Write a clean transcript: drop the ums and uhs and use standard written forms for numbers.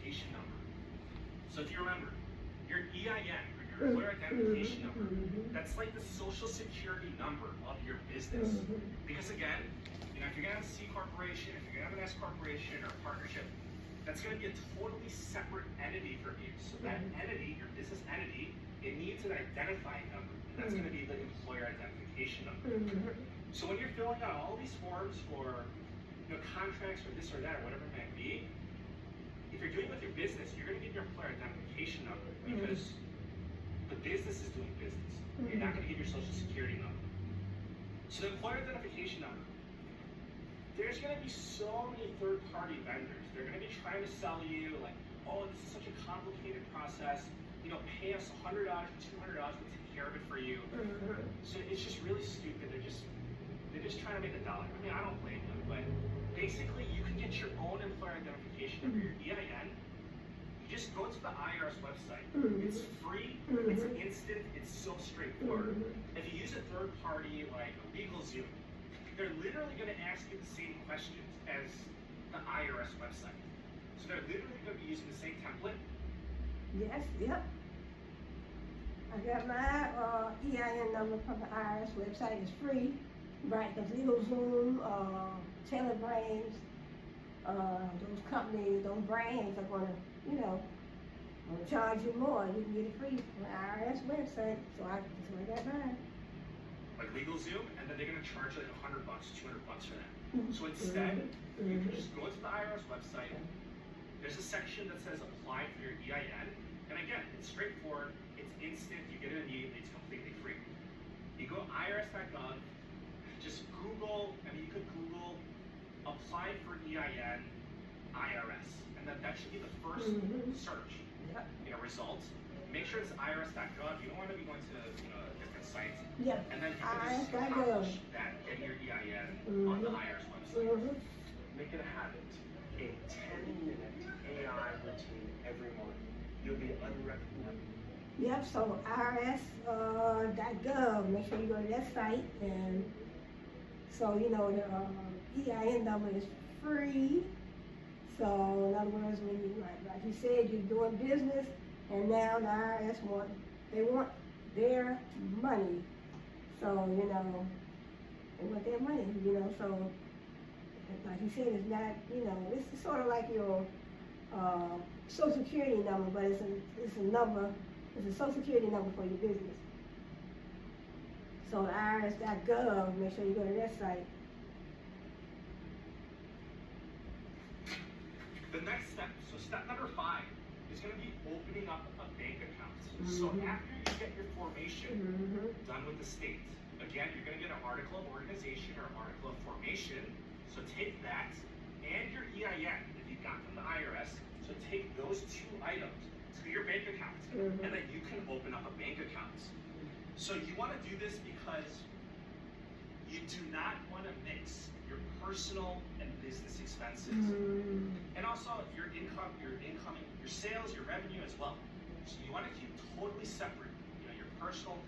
identification number. So if you remember, your EIN, or your employer identification number, that's like the social security number of your business. Because again, you know, if you're gonna have a C corporation, if you're gonna have an S corporation or a partnership, that's gonna be a totally separate entity for you. So that entity, your business entity, it needs an identifying number, and that's gonna be the employer identification number. So when you're filling out all these forms for, you know, contracts or this or that or whatever it may be, if you're doing it with your business, you're gonna get your employer identification number because the business is doing business. You're not gonna get your social security number. So the employer identification number, there's gonna be so many third-party vendors. They're gonna be trying to sell you like, oh, this is such a complicated process. You know, pay us $100, $200, we'll take care of it for you. So it's just really stupid. They're just trying to make a dollar. I mean, I don't blame them, but basically you can get your own employer identification number, your EIN. You just go to the IRS website. It's free, it's instant, it's so straightforward. If you use a third party like LegalZoom, they're literally going to ask you the same questions as the IRS website. So they're literally going to be using the same template. Yes, yep. I got my EIN number from the IRS website. It's free, right? Because LegalZoom, Telebrains, those companies, those brands are going to, you know, charge you more. You can get it free from the IRS website. So I got mine. Like LegalZoom, and then they're going to charge like $100, $200 for that. So instead, you can just go to the IRS website. There's a section that says apply for your EIN, and again, it's straightforward, it's instant, you get it immediately, it's completely free. You go IRS.GOV, just Google, I mean, you could Google apply for EIN IRS, and then that should be the first search, you know, results. Make sure it's IRS.GOV. You don't want to be going to, you know, different sites. Yeah. And then you can just accomplish that, get your EIN on the IRS website. Make it a habit. A 10-minute AI routine every morning. You'll be unrecognizable. Yep, so IRS.gov, make sure you go to that site, and so, you know, the EIN number is free. So, in other words, when you, like you said, you're doing business, and now the IRS want their money. So, you know, they want their money, you know, so, like you said, it's not, you know, it's sort of like your social security number, but it's a number, it's a social security number for your business. So IRS.gov, make sure you go to that site. The next step, so step number 5, is going to be opening up a bank account. So after you get your formation done with the state, again, you're going to get an article of organization or article of formation. So take that and your EIN that you got from the IRS. So take those 2 items to your bank account, and then you can open up a bank account. So you want to do this because you do not want to mix your personal and business expenses, and also your income, your sales, your revenue as well. So you want to keep totally separate, you know, your personal